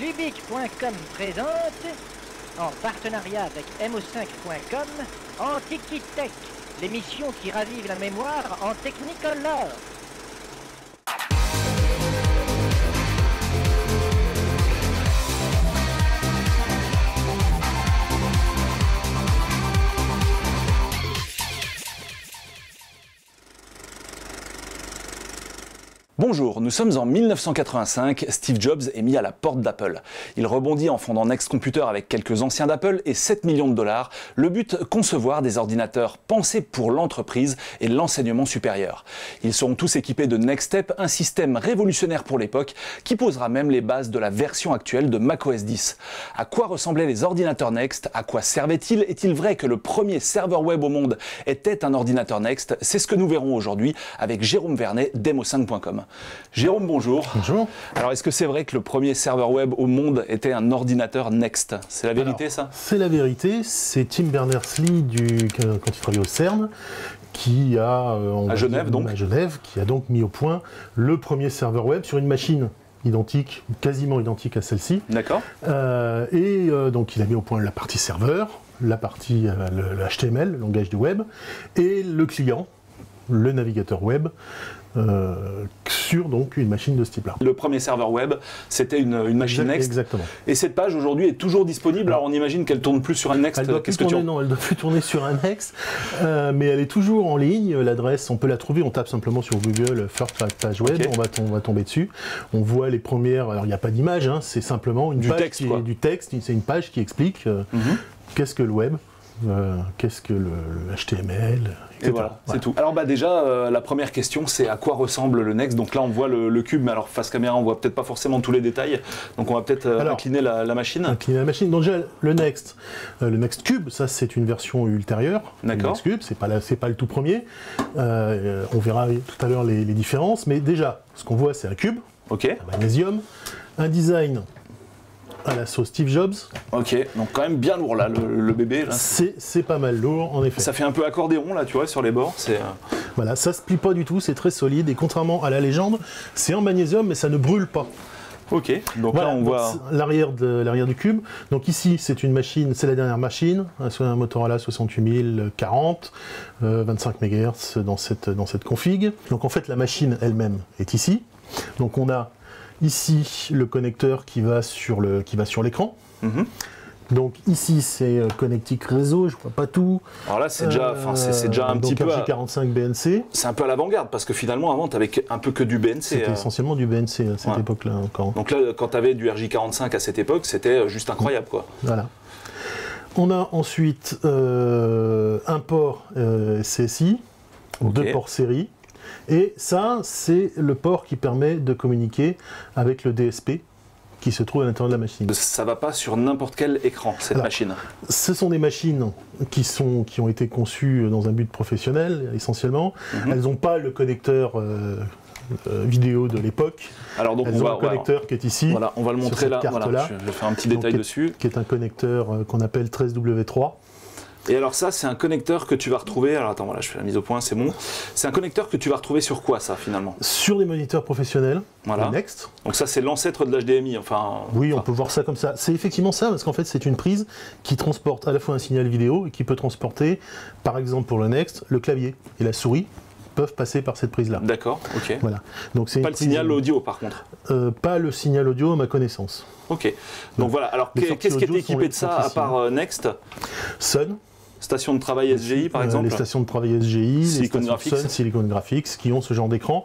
Cubic.com présente, en partenariat avec mo5.com, Antiquitech, l'émission qui ravive la mémoire en Technicolor. Bonjour, nous sommes en 1985, Steve Jobs est mis à la porte d'Apple. Il rebondit en fondant Next Computer avec quelques anciens d'Apple et 7 millions de $. Le but, concevoir des ordinateurs pensés pour l'entreprise et l'enseignement supérieur. Ils seront tous équipés de NextStep, un système révolutionnaire pour l'époque qui posera même les bases de la version actuelle de macOS 10. À quoi ressemblaient les ordinateurs Next? À quoi servaient-ils? Est-il vrai que le premier serveur web au monde était un ordinateur Next? C'est ce que nous verrons aujourd'hui avec Jérôme Vernet d'mo5.com. Jérôme, bonjour. Bonjour. Alors, est-ce que c'est vrai que le premier serveur web au monde était un ordinateur Next? C'est la vérité, ça? C'est la vérité. C'est Tim Berners-Lee, quand il travaillait au CERN, qui a, à Genève, qui a donc mis au point le premier serveur web sur une machine identique, quasiment identique à celle-ci. D'accord. Donc, il a mis au point la partie serveur, la partie le HTML, le langage du web, et le client, le navigateur web, sur donc une machine de ce type-là. Le premier serveur web, c'était une machine Next. Exactement. Et cette page aujourd'hui est toujours disponible. Alors on imagine qu'elle tourne plus sur un Next. Elle doit plus tourner, non, elle doit plus tourner sur un Next, mais elle est toujours en ligne. L'adresse, on peut la trouver. On tape simplement sur Google First Page Web. Okay. On va tomber dessus. On voit les premières. Alors il n'y a pas d'image, hein, c'est simplement une page texte, quoi. Du texte. C'est une page qui explique qu'est-ce que le web. Qu'est-ce que le HTML, etc. Et voilà, c'est tout. Alors déjà, la première question, c'est à quoi ressemble le Next? Donc là, on voit le cube, mais alors face caméra, on voit peut-être pas forcément tous les détails. Donc on va peut-être incliner la machine. Incliner la machine. Donc déjà, le Next Cube, ça c'est une version ultérieure. D'accord. Next Cube, c'est pas le tout premier. On verra tout à l'heure les différences. Mais déjà, ce qu'on voit, c'est un cube, ok, un magnésium, un design à la sauce Steve Jobs. Ok, donc quand même bien lourd là, le bébé. C'est pas mal lourd, en effet. Ça fait un peu accordéon là, tu vois, sur les bords. Voilà, ça se plie pas du tout, c'est très solide. Et contrairement à la légende, c'est en magnésium, mais ça ne brûle pas. Ok, donc voilà, là on voit l'arrière du cube. Donc ici, c'est une machine, c'est la dernière machine, un Motorola 68040, 25 MHz dans cette config. Donc en fait, la machine elle-même est ici. Donc on a ici le connecteur qui va sur l'écran. Donc ici c'est connectique réseau, je vois pas tout. Alors là c'est déjà, c'est déjà un petit peu RJ45 BNC. C'est un peu à l'avant-garde parce que finalement avant tu avais un peu que du BNC. C'était essentiellement du BNC à cette époque-là encore. Donc là quand tu avais du RJ45 à cette époque, c'était juste incroyable quoi. Voilà. On a ensuite un port CSI, deux ports série. Et ça, c'est le port qui permet de communiquer avec le DSP qui se trouve à l'intérieur de la machine. Ça ne va pas sur n'importe quel écran, cette machine. Ce sont des machines qui ont été conçues dans un but professionnel, essentiellement. Elles n'ont pas le connecteur vidéo de l'époque. Alors donc elles ont un connecteur qui est ici. Voilà, on va le montrer là. Voilà, je vais faire un petit détail dessus. Qui est un connecteur qu'on appelle 13W3. Et alors ça, c'est un connecteur que tu vas retrouver, alors attends, voilà, je fais la mise au point, c'est bon. C'est un connecteur que tu vas retrouver sur quoi, ça, finalement? Sur des moniteurs professionnels, voilà. Next. Donc ça, c'est l'ancêtre de l'HDMI, enfin... Oui, on peut voir ça comme ça. C'est effectivement ça, parce qu'en fait, c'est une prise qui transporte à la fois un signal vidéo et qui peut transporter, par exemple pour le Next, le clavier et la souris peuvent passer par cette prise-là. D'accord, ok. Voilà. Donc c'est pas le signal audio, par contre? Pas le signal audio, à ma connaissance. Ok. Donc voilà, alors qu'est-ce qui est équipé de ça, à part Next? Sun. Station de travail SGI par exemple? Les stations de travail SGI, Silicon les Graphics. Sun, Silicon Graphics qui ont ce genre d'écran.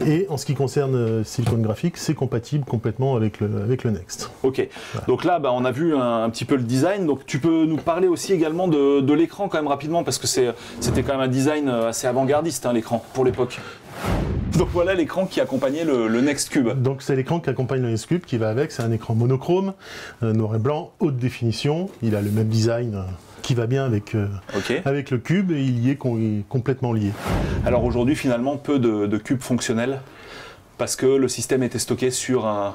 Et en ce qui concerne Silicon Graphics, c'est compatible complètement avec le Next. Ok, voilà. Donc là on a vu un petit peu le design, donc tu peux nous parler aussi également de l'écran quand même rapidement, parce que c'était quand même un design assez avant-gardiste, hein, l'écran, pour l'époque. Donc voilà l'écran qui accompagnait le Next Cube. Donc c'est l'écran qui accompagne le Next Cube qui va avec, c'est un écran monochrome, noir et blanc, haute définition, il a le même design qui va bien avec le cube et il y est complètement lié. Alors aujourd'hui finalement peu de cubes fonctionnels parce que le système était stocké sur un...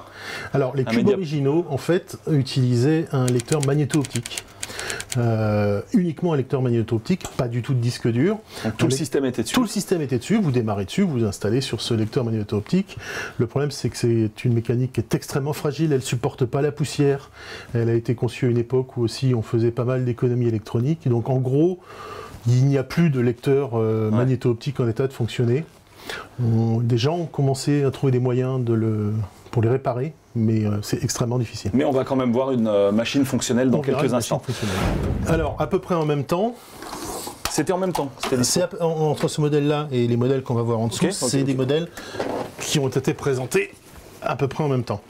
Alors les cubes originaux en fait utilisaient un lecteur magnéto-optique. uniquement un lecteur magnéto-optique, pas du tout de disque dur. Donc tout le système était dessus. Tout le système était dessus, vous démarrez dessus, vous installez sur ce lecteur magnéto-optique. Le problème, c'est que c'est une mécanique qui est extrêmement fragile, elle ne supporte pas la poussière. Elle a été conçue à une époque où aussi on faisait pas mal d'économies électroniques. Donc en gros, il n'y a plus de lecteur magnéto-optique en état de fonctionner. Des gens ont commencé à trouver des moyens pour les réparer, mais c'est extrêmement difficile. Mais on va quand même voir une machine fonctionnelle dans quelques instants. Alors, à peu près en même temps. C'était en même temps. Entre ce modèle-là et les modèles qu'on va voir en dessous, c'est des modèles qui ont été présentés à peu près en même temps.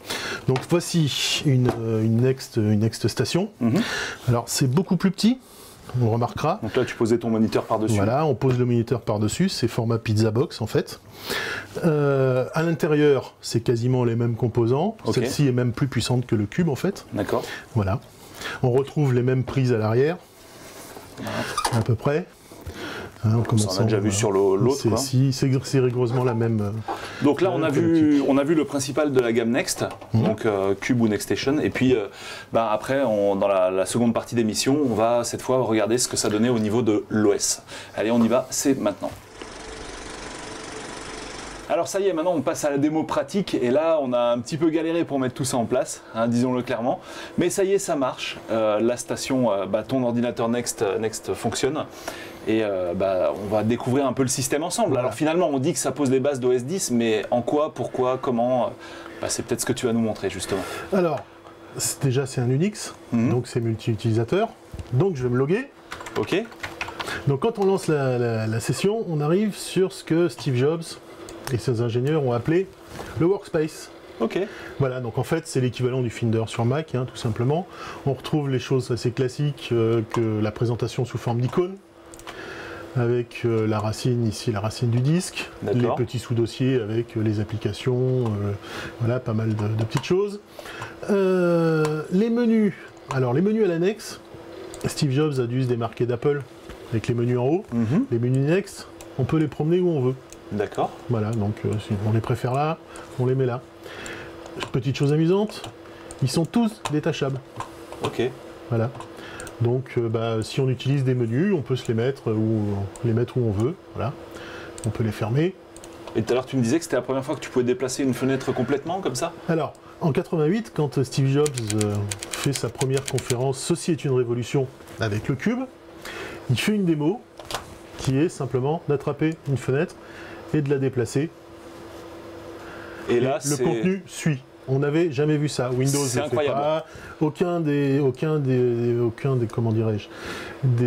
Donc voici une Next Station. Alors c'est beaucoup plus petit, on remarquera. Donc là tu posais ton moniteur par-dessus. Voilà, on pose le moniteur par-dessus, c'est format pizza box en fait. À l'intérieur, c'est quasiment les mêmes composants. Celle-ci est même plus puissante que le Cube en fait. D'accord. Voilà. On retrouve les mêmes prises à l'arrière, à peu près. Hein, on a déjà vu sur l'autre. C'est rigoureusement la même. Donc là, on a vu le principal de la gamme Next, donc Cube ou Next Station. Et puis après, dans la seconde partie d'émission, on va cette fois regarder ce que ça donnait au niveau de l'OS. Allez, on y va, c'est maintenant. Alors ça y est, maintenant on passe à la démo pratique et là on a un petit peu galéré pour mettre tout ça en place, hein, disons-le clairement. Mais ça y est, ça marche. La station, ton ordinateur Next fonctionne et on va découvrir un peu le système ensemble. Voilà. Alors finalement on dit que ça pose les bases d'OS 10, mais en quoi, pourquoi, comment, c'est peut-être ce que tu vas nous montrer justement. Alors, déjà c'est un Unix, donc c'est multi-utilisateur, donc je vais me loguer. Ok. Donc quand on lance la session, on arrive sur ce que Steve Jobs et ses ingénieurs ont appelé le workspace. Ok. Voilà, donc en fait c'est l'équivalent du Finder sur Mac, tout simplement. On retrouve les choses assez classiques que la présentation sous forme d'icône, avec la racine ici, la racine du disque, les petits sous-dossiers avec les applications, voilà, pas mal de petites choses. Les menus, alors les menus à l'annexe, Steve Jobs a dû se démarquer d'Apple avec les menus en haut. Les menus Next, on peut les promener où on veut. D'accord. Voilà, donc si on les préfère là, on les met là. Petite chose amusante, ils sont tous détachables. Ok. Voilà. Donc si on utilise des menus, on peut se les mettre où on veut. Voilà. On peut les fermer. Et tout à l'heure tu me disais que c'était la première fois que tu pouvais déplacer une fenêtre complètement comme ça? Alors, en 88, quand Steve Jobs fait sa première conférence « Ceci est une révolution » avec le Cube, il fait une démo qui est simplement d'attraper une fenêtre et de la déplacer. Et là, le contenu suit. On n'avait jamais vu ça. Windows ne fait pas. Aucune des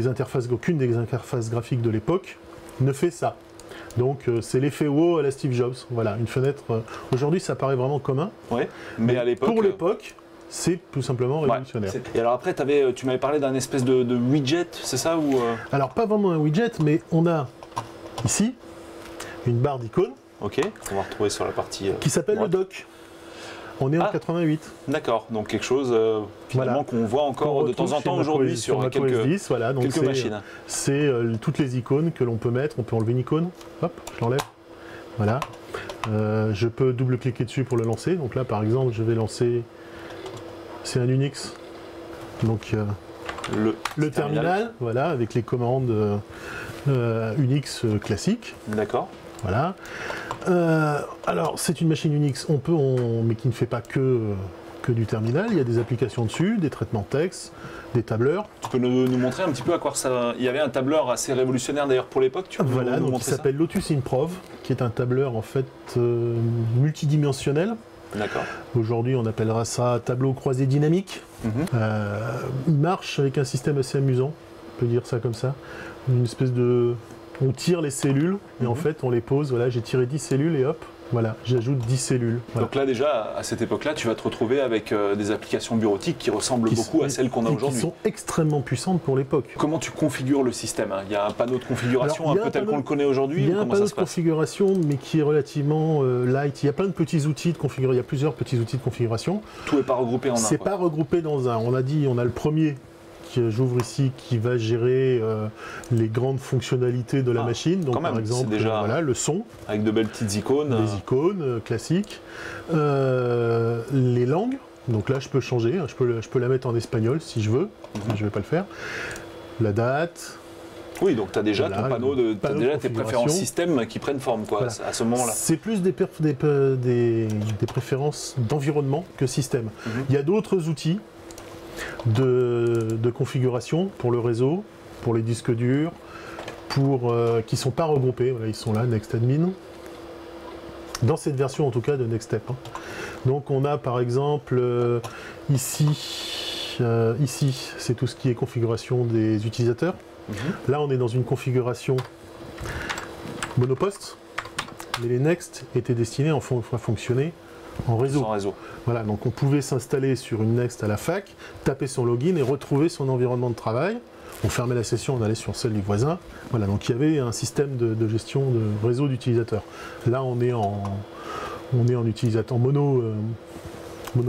interfaces graphiques de l'époque ne fait ça. Donc c'est l'effet wow à la Steve Jobs. Voilà, une fenêtre. Aujourd'hui, ça paraît vraiment commun. Ouais, mais à l'époque. Pour l'époque, c'est tout simplement révolutionnaire. Et alors après, tu m'avais parlé d'un espèce de widget, c'est ça ou Alors pas vraiment un widget, mais on a ici une barre d'icônes. Ok, on va retrouver sur la partie qui s'appelle le dock. On est en 88. D'accord, donc quelque chose finalement qu'on voit encore de temps en temps aujourd'hui sur quelques machines. C'est toutes les icônes que l'on peut mettre. On peut enlever une icône. Hop, je l'enlève. Voilà. Je peux double-cliquer dessus pour le lancer. Donc là, par exemple, je vais lancer. C'est un Unix. Donc le terminal, voilà, avec les commandes Unix classiques. D'accord. Voilà. Alors, c'est une machine Unix, mais qui ne fait pas que du terminal. Il y a des applications dessus, des traitements de texte, des tableurs. Tu peux nous montrer un petit peu à quoi ça... Il y avait un tableur assez révolutionnaire d'ailleurs pour l'époque. Voilà, donc il s'appelle Lotus Improv, qui est un tableur en fait multidimensionnel. D'accord. Aujourd'hui, on appellera ça tableau croisé dynamique. Il marche avec un système assez amusant, on peut dire ça comme ça. Une espèce de... On tire les cellules et en fait on les pose. Voilà, j'ai tiré 10 cellules et hop, voilà, j'ajoute 10 cellules. Voilà. Donc là déjà, à cette époque-là, tu vas te retrouver avec des applications bureautiques qui ressemblent beaucoup à celles qu'on a aujourd'hui. Qui sont extrêmement puissantes pour l'époque. Comment tu configures le système? Il y a un panneau de configuration un peu tel qu'on le connaît aujourd'hui? Il y a un panneau de configuration mais qui est relativement light. Il y a plein de petits outils de configuration. Il y a plusieurs petits outils de configuration. Tout n'est pas regroupé en un. C'est pas regroupé dans un. On a dit, on a le premier que j'ouvre ici qui va gérer les grandes fonctionnalités de la machine. Donc par exemple déjà voilà, le son. Avec de belles petites icônes. Des icônes classiques. Les langues. Donc là, je peux changer, je peux la mettre en espagnol si je veux, mais je ne vais pas le faire. La date. Oui, donc tu as déjà voilà, ton panneau t'as déjà tes préférences système qui prennent forme quoi, voilà. à ce moment-là. C'est plus des préférences d'environnement que système. Il y a d'autres outils de configuration pour le réseau, pour les disques durs, qui ne sont pas regroupés. Voilà, ils sont là, NextAdmin. Dans cette version en tout cas de NextStep. Donc on a par exemple ici c'est tout ce qui est configuration des utilisateurs. Là on est dans une configuration monoposte, mais les Next étaient destinés à fonctionner en réseau. Sans réseau. Voilà, donc on pouvait s'installer sur une Next à la fac, taper son login et retrouver son environnement de travail. On fermait la session, on allait sur celle du voisin. Voilà, donc il y avait un système de gestion de réseau d'utilisateurs. Là, on est en utilisateur mono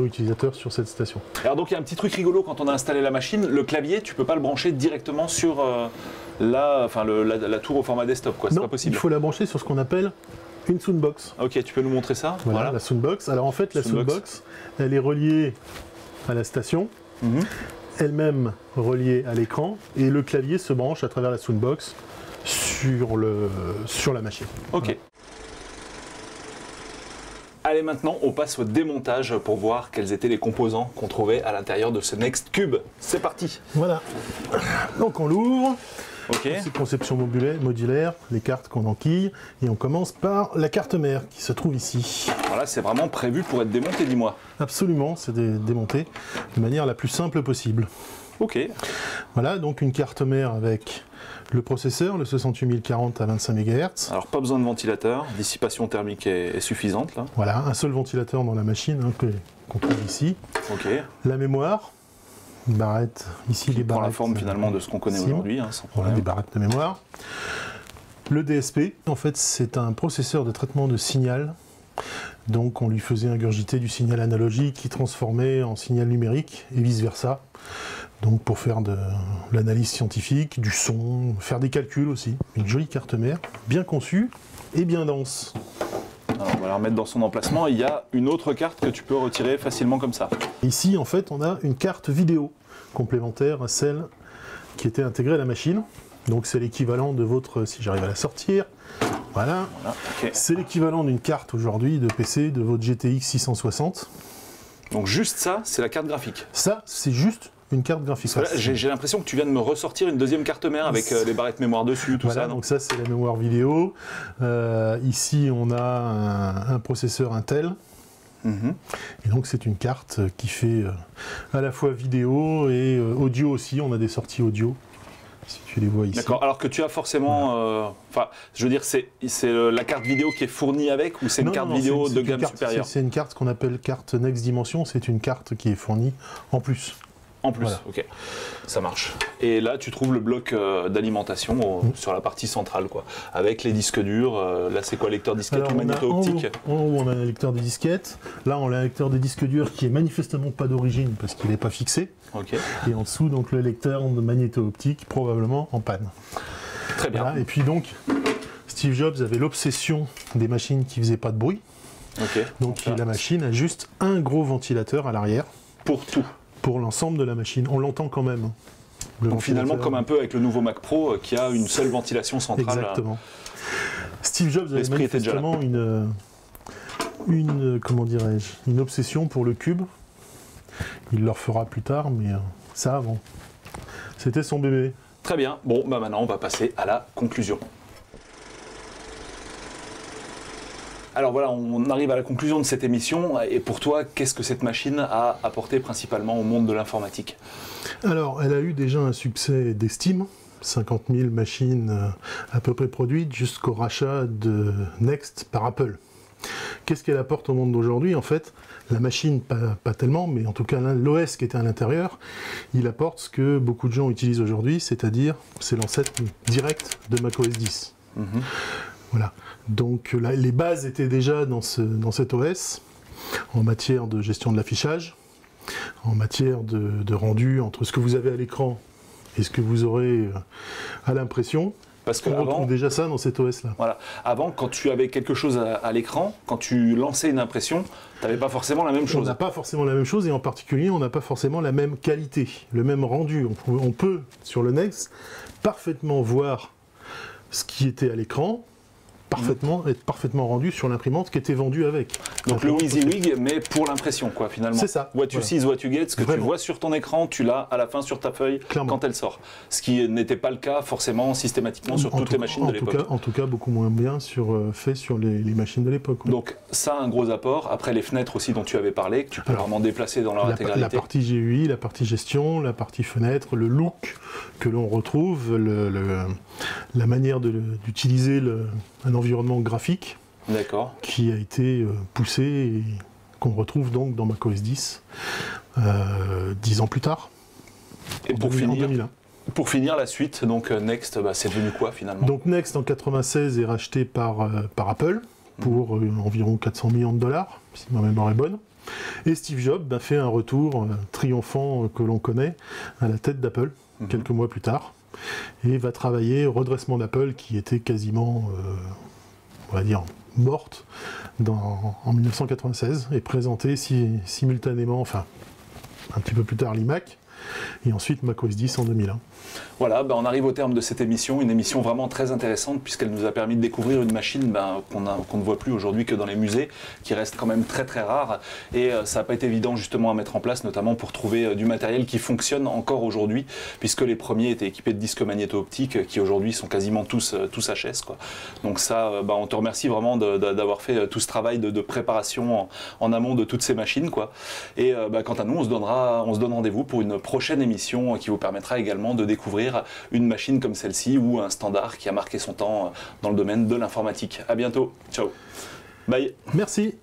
utilisateur sur cette station. Alors donc il y a un petit truc rigolo quand on a installé la machine, le clavier, tu peux pas le brancher directement sur la tour au format desktop, quoi. C'est pas possible. Il faut la brancher sur ce qu'on appelle une Soundbox. Ok, tu peux nous montrer ça? Voilà, la Soundbox. Alors en fait, la Soundbox, elle est reliée à la station. Elle-même reliée à l'écran, et le clavier se branche à travers la Soundbox sur la machine. Ok. Voilà. Allez, maintenant on passe au démontage pour voir quels étaient les composants qu'on trouvait à l'intérieur de ce NextCube. C'est parti. Voilà. Donc on l'ouvre. Ok. C'est conception modulaire, les cartes qu'on enquille, et on commence par la carte mère qui se trouve ici. Voilà, c'est vraiment prévu pour être démonté, dis-moi. Absolument, c'est démonté de manière la plus simple possible. Ok. Voilà, donc une carte mère avec le processeur, le 68040 à 25 MHz. Alors pas besoin de ventilateur, dissipation thermique est suffisante là. Voilà, un seul ventilateur dans la machine qu'on trouve ici. Ok. La mémoire, une barrette, ici les barrettes. Prend la forme finalement de ce qu'on connaît aujourd'hui, hein, sans problème. Voilà, des barrettes de mémoire. Le DSP, en fait, c'est un processeur de traitement de signal. Donc on lui faisait ingurgiter du signal analogique qui transformait en signal numérique et vice-versa. Donc pour faire de l'analyse scientifique, du son, faire des calculs aussi. Une jolie carte mère, bien conçue et bien dense. Alors on va la remettre dans son emplacement. Il y a une autre carte que tu peux retirer facilement comme ça. Ici, en fait, on a une carte vidéo complémentaire à celle qui était intégrée à la machine. Donc c'est l'équivalent de votre, si j'arrive à la sortir, voilà. Okay. C'est l'équivalent d'une carte aujourd'hui de PC de votre GTX 660. Donc juste ça, c'est la carte graphique. Ça, c'est juste une carte graphique. J'ai l'impression que tu viens de me ressortir une deuxième carte mère avec les barrettes mémoire dessus, tout voilà, ça. Donc ça, c'est la mémoire vidéo. Ici, on a un processeur Intel. Et donc c'est une carte qui fait à la fois vidéo et audio aussi. On a des sorties audio, si tu les vois ici. D'accord, alors que tu as forcément... Enfin, je veux dire, c'est la carte vidéo qui est fournie avec ou c'est une carte vidéo de gamme supérieure? C'est une carte qu'on appelle carte Next Dimension, c'est une carte qui est fournie en plus. En plus, voilà. Ok, ça marche. Et là, tu trouves le bloc d'alimentation sur la partie centrale, quoi, avec les disques durs. Là, c'est quoi, lecteur disquette ou magnéto-optique? En haut, on a un lecteur de disquettes. Là, on a un lecteur de disques durs qui est manifestement pas d'origine parce qu'il n'est pas fixé. Okay. Et en dessous, donc le lecteur de magnéto-optique, probablement en panne. Très bien. Voilà. Et puis donc, Steve Jobs avait l'obsession des machines qui faisaient pas de bruit. Okay. Donc la machine a juste un gros ventilateur à l'arrière. Pour tout. Pour l'ensemble de la machine. On l'entend quand même. Donc finalement, comme un peu avec le nouveau Mac Pro qui a une seule ventilation centrale. Exactement. Steve Jobs avait manifestement une obsession pour le cube. Il le refera plus tard, mais ça avant. C'était son bébé. Très bien. Bon, bah maintenant, on va passer à la conclusion. Alors voilà, on arrive à la conclusion de cette émission. Et pour toi, qu'est-ce que cette machine a apporté principalement au monde de l'informatique? Alors, elle a eu déjà un succès d'estime. 50 000 machines à peu près produites jusqu'au rachat de Next par Apple. Qu'est-ce qu'elle apporte au monde d'aujourd'hui? En fait, la machine, pas tellement, mais en tout cas l'OS qui était à l'intérieur, il apporte ce que beaucoup de gens utilisent aujourd'hui, c'est-à-dire c'est l'ancêtre direct de macOS 10. Voilà. Donc les bases étaient déjà dans cet OS, en matière de gestion de l'affichage, en matière de rendu entre ce que vous avez à l'écran et ce que vous aurez à l'impression. Parce que On retrouve déjà ça dans cet OS-là. Voilà. Avant, quand tu avais quelque chose à l'écran, quand tu lançais une impression, tu n'avais pas forcément la même chose. On n'a pas forcément la même chose, et en particulier, on n'a pas forcément la même qualité, le même rendu. On peut, sur le Next, parfaitement voir ce qui était à l'écran, être parfaitement rendu sur l'imprimante qui était vendue avec. Donc le WYSIWYG, mais pour l'impression, quoi, finalement. C'est ça. What you see is what you get. Ce que Vraiment. tu vois sur ton écran, tu l'as à la fin sur ta feuille quand elle sort. Ce qui n'était pas le cas forcément systématiquement sur toutes les machines de l'époque. En tout cas, beaucoup moins bien fait sur les machines de l'époque. Oui. Donc ça, un gros apport. Après les fenêtres aussi dont tu avais parlé, que tu peux vraiment déplacer dans leur intégralité. La partie GUI, la partie gestion, la partie fenêtre, le look que l'on retrouve, la manière d'utiliser un environnement graphique qui a été poussé et qu'on retrouve donc dans macOS 10 10 ans plus tard. Et pour finir, la suite, donc Next, c'est devenu quoi finalement? Donc Next en 96 est racheté par Apple pour environ 400 millions de dollars, si ma mémoire est bonne. Et Steve Jobs fait un retour triomphant que l'on connaît à la tête d'Apple quelques mois plus tard et va travailler au redressement d'Apple qui était quasiment, on va dire, morte en 1996 et présenter simultanément, enfin un petit peu plus tard l'iMac et ensuite macOS 10 en 2001. Voilà, on arrive au terme de cette émission, une émission vraiment très intéressante puisqu'elle nous a permis de découvrir une machine qu'on ne voit plus aujourd'hui que dans les musées, qui reste quand même très très rare et ça n'a pas été évident justement à mettre en place, notamment pour trouver du matériel qui fonctionne encore aujourd'hui, puisque les premiers étaient équipés de disques magnéto-optiques qui aujourd'hui sont quasiment tous HS, quoi. Donc ça, on te remercie vraiment d'avoir fait tout ce travail de préparation en amont de toutes ces machines, quoi. Et quant à nous, on se donne rendez-vous pour une prochaine émission qui vous permettra également de découvrir une machine comme celle-ci ou un standard qui a marqué son temps dans le domaine de l'informatique. À bientôt. Ciao. Bye. Merci.